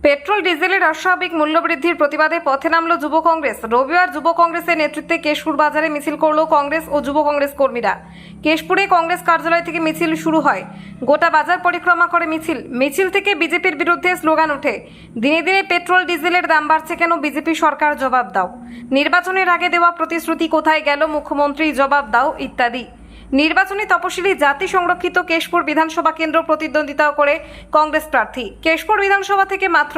Petrol ডিজেলের অস্বাভাবিক মূল্যবৃদ্ধির প্রতিবাদে পথে নামল যুব কংগ্রেস। রবিবার যুব কংগ্রেসের নেতৃত্বে কেশপুর বাজারে মিছিল করল কংগ্রেস ও যুব কংগ্রেস কর্মীরা। কেশপুরে কংগ্রেস কার্যালয় থেকে মিছিল শুরু হয়। গোটা বাজার পরিক্রমা করে মিছিল থেকে বিজেপির বিরুদ্ধে স্লোগান ওঠে, দিনে দিনে পেট্রোল ডিজেলের দাম বাড়ছে কেন, বিজেপি সরকার জবাব দাও। নির্বাচনের আগে দেওয়া প্রতিশ্রুতি কোথায় গেল, মুখ্যমন্ত্রী জবাব দাও ইত্যাদি। নির্বাচনী তপশিলি জাতি সংরক্ষিত কেশপুর বিধানসভা কেন্দ্র প্রতিদ্বন্দ্বিতা করে কংগ্রেস প্রার্থী। কেশপুর বিধানসভা থেকে মাত্র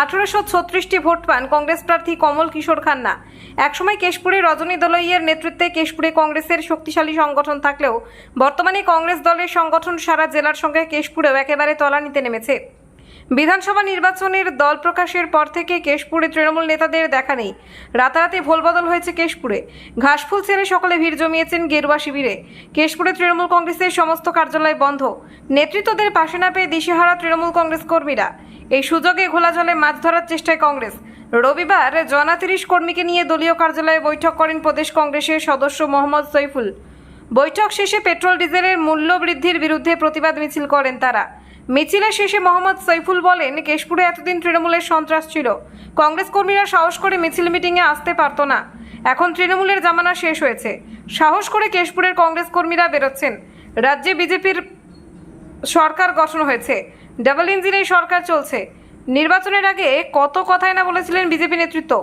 1836টি ভোট পান কংগ্রেস প্রার্থী কমল কিশোর খান্না। একসময় কেশপুরে রজনী দলইয়ের নেতৃত্বে কেশপুরে কংগ্রেসের শক্তিশালী সংগঠন থাকলেও বর্তমানে কংগ্রেস দলের সংগঠন সারা জেলার সঙ্গে কেশপুরেও একেবারে তলানিতে নেমেছে। বিধানসভা নির্বাচনের দল প্রকাশের পর থেকে কেশপুরে তৃণমূল নেতাদের দেখা নেই। রাতারাতি ভোলবদল হয়েছে কেশপুরে। ঘাসফুল ছেড়ে সকলে ভিড় জমিয়েছেন গেরুয়া শিবিরে। কেশপুরে তৃণমূল কংগ্রেসের সমস্ত কার্যালয় বন্ধ। নেতৃত্বদের পাশে না পেয়ে দিশেহারা তৃণমূল কংগ্রেস কর্মীরা। এই সুযোগে ঘোলা জলে মাছ ধরার চেষ্টায় কংগ্রেস। রবিবার 30 কর্মীকে নিয়ে দলীয় কার্যালয়ে বৈঠক করেন প্রদেশ কংগ্রেসের সদস্য মোহাম্মদ সৈফুল। বৈঠক শেষে পেট্রোল ডিজেলের মূল্য বৃদ্ধির বিরুদ্ধে প্রতিবাদ মিছিল করেন তারা। মিছিলের শেষে মোহাম্মদ সৈফুল বলেন, কেশপুরে এতদিন তৃণমূলের সন্ত্রাস ছিল। কংগ্রেস কর্মীরা সাহস করে মিছিল মিটিংয়ে আসতে পারতো না। এখন তৃণমূলের জামানা শেষ হয়েছে। সাহস করে কেশপুরের কংগ্রেস কর্মীরা বেরোচ্ছেন। রাজ্যে বিজেপির সরকার গঠন হয়েছে। ডাবল ইঞ্জিনের সরকার চলছে। নির্বাচনের আগে কত কথাই না বলেছিলেন বিজেপি নেতৃত্ব।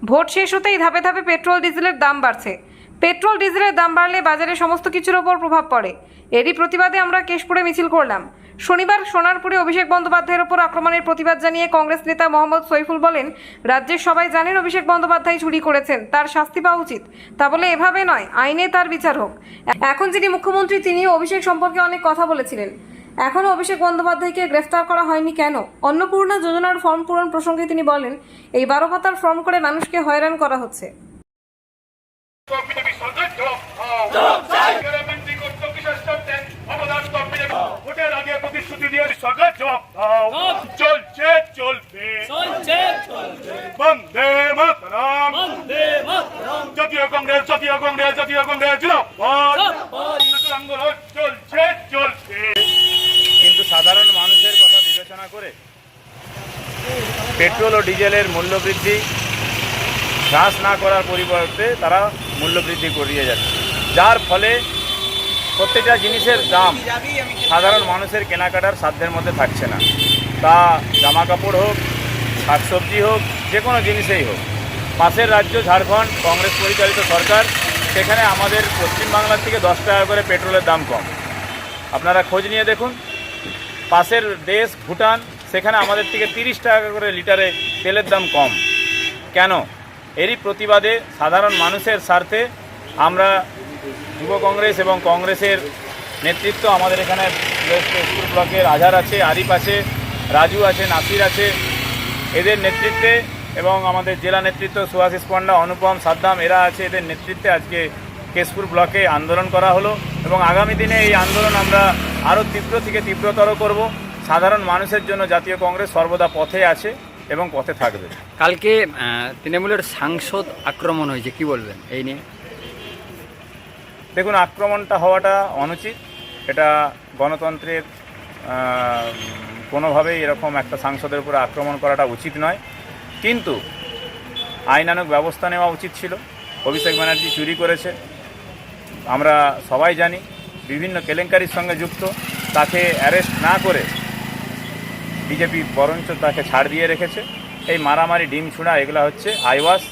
ভোট শেষ হতেই ধাপে ধাপে পেট্রোল ডিজেলের দাম বাড়ছে। পেট্রোল ডিজেলের দাম বাড়লে বাজারে সমস্ত কিছুর ওপর প্রভাব পড়ে। এরই প্রতিবাদে আমরা কেশপুরে মিছিল করলাম। শনিবার সোনারপুরে অভিষেক বন্দ্যোপাধ্যায়ের ওপর আক্রমণের প্রতিবাদ জানিয়ে কংগ্রেস নেতা মোহাম্মদ সৈফুল বলেন, রাজ্যের সবাই জানেন অভিষেক বন্দ্যোপাধ্যায় চুরি করেছেন, তার শাস্তি পাওয়া উচিত। তা বলে এভাবে নয়, আইনে তার বিচার হোক। এখন যিনি মুখ্যমন্ত্রী তিনিও অভিষেক সম্পর্কে অনেক কথা বলেছিলেন। এখনও অভিষেক বন্দ্যোপাধ্যায়কে গ্রেফতার করা হয়নি কেন? অন্নপূর্ণা যোজনার ফর্ম পূরণ প্রসঙ্গে তিনি বলেন, এই 12 পাতার ফর্ম করে মানুষকে হয়রান করা হচ্ছে। জাতীয় কংগ্রেস চলছে। কিন্তু সাধারণ মানুষের কথা বিবেচনা করে পেট্রোল ও ডিজেলের মূল্যবৃদ্ধি হ্রাস না করার পরিবর্তে তারা মূল্যবৃদ্ধি করিয়ে যাচ্ছে, যার ফলে প্রত্যেকটা জিনিসের দাম সাধারণ মানুষের কেনাকাটার সাধ্যের মধ্যে থাকছে না। তা জামা কাপড় হোক, শাকসবজি হোক, যে কোনো জিনিসেই হোক। পাশের রাজ্য ঝাড়খণ্ড, কংগ্রেস পরিচালিত সরকার, সেখানে আমাদের পশ্চিমবাংলার থেকে 10 টাকা করে পেট্রোলের দাম কম। আপনারা খোঁজ নিয়ে দেখুন। পাশের দেশ ভুটান, সেখানে আমাদের থেকে 30 টাকা করে লিটারে তেলের দাম কম। কেন? এরই প্রতিবাদে সাধারণ মানুষের স্বার্থে আমরা যুব কংগ্রেস এবং কংগ্রেসের নেতৃত্ব, আমাদের এখানে কেশপুর ব্লকের আজহার আছে, আরিফ আছে, রাজু আছে, নাসির আছে, এদের নেতৃত্বে এবং আমাদের জেলা নেতৃত্ব সুভাষিস পণ্ডা, অনুপম, সাদ্দাম, এরা আছে, এদের নেতৃত্বে আজকে কেশপুর ব্লকে আন্দোলন করা হলো এবং আগামী দিনে এই আন্দোলন আমরা আরও তীব্র থেকে তীব্রতর করব। সাধারণ মানুষের জন্য জাতীয় কংগ্রেস সর্বদা পথে আছে এবং পথে থাকবে। কালকে তৃণমূলের সাংসদ আক্রমণ হয়েছে, কি বলবেন এই নিয়ে? দেখুন, আক্রমণটা হওয়াটা অনুচিত। এটা গণতন্ত্রের কোনোভাবেই এরকম একটা সাংসদের উপরে আক্রমণ করাটা উচিত নয়। কিন্তু আইনানুগ ব্যবস্থা নেওয়া উচিত ছিল। অভিষেক ব্যানার্জি চুরি করেছে, আমরা সবাই জানি, বিভিন্ন কেলেঙ্কারির সঙ্গে যুক্ত। তাকে অ্যারেস্ট না করে বিজেপি বরঞ্চ তাকে ছাড় দিয়ে রেখেছে। এই মারামারি, ডিম ছুঁড়া, এগুলো হচ্ছে আইওয়াস।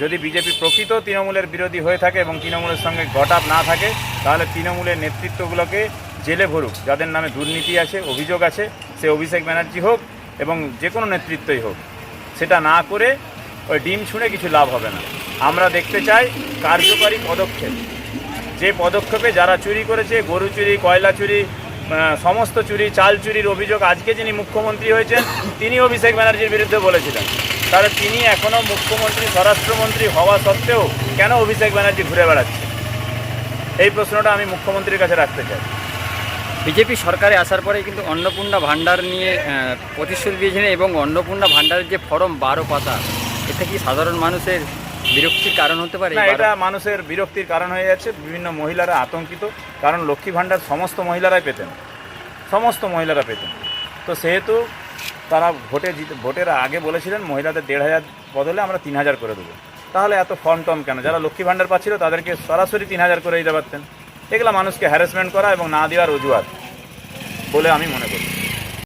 যদি বিজেপি প্রকৃত তৃণমূলের বিরোধী হয়ে থাকে এবং তৃণমূলের সঙ্গে গটাপ না থাকে, তাহলে তৃণমূলের নেতৃত্বগুলোকে জেলে ভরুক। যাদের নামে দুর্নীতি আছে, অভিযোগ আছে, সে অভিষেক ব্যানার্জি হোক এবং যে কোনো নেতৃত্বই হোক, সেটা না করে ওই ডিম ছুঁড়ে কিছু লাভ হবে না। আমরা দেখতে চাই কার্যকরী পদক্ষেপ। যে পদক্ষেপে যারা চুরি করেছে, গরু চুরি, কয়লা চুরি, সমস্ত চুরি, চাল চুরির অভিযোগ আজকে যিনি মুখ্যমন্ত্রী হয়েছেন তিনি অভিষেক ব্যানার্জির বিরুদ্ধে বলেছিলেন, তাহলে তিনি এখনও মুখ্যমন্ত্রী, স্বরাষ্ট্রমন্ত্রী হওয়া সত্ত্বেও কেন অভিষেক ব্যানার্জি ঘুরে বেড়াচ্ছে? এই প্রশ্নটা আমি মুখ্যমন্ত্রীর কাছে রাখতে চাই। বিজেপি সরকারে আসার পরে কিন্তু অন্নপূর্ণা ভাণ্ডার নিয়ে প্রতিশ্রুতি দিয়েছেন এবং অন্নপূর্ণা ভাণ্ডারের যে ফর্ম 12 পাতা, এটা কি সাধারণ মানুষের বিরক্তির কারণ হতে পারে? না, এটা মানুষের বিরক্তির কারণ হয়ে যাচ্ছে। বিভিন্ন মহিলারা আতঙ্কিত, কারণ লক্ষ্মী ভাণ্ডার সমস্ত মহিলারাই পেতেন, তো সেহেতু তারা ভোটের আগে বলেছিলেন মহিলাদের 1,500 বদলে আমরা 3,000 করে দেবো। তাহলে এত ফর্ম টর্ম কেন? যারা লক্ষ্মী ভাণ্ডার পাচ্ছিল তাদেরকে সরাসরি 3,000 করে দিতে পারতেন। এগুলো মানুষকে হ্যারাসমেন্ট করা এবং না দেওয়ার অজুহাত বলে আমি মনে করি।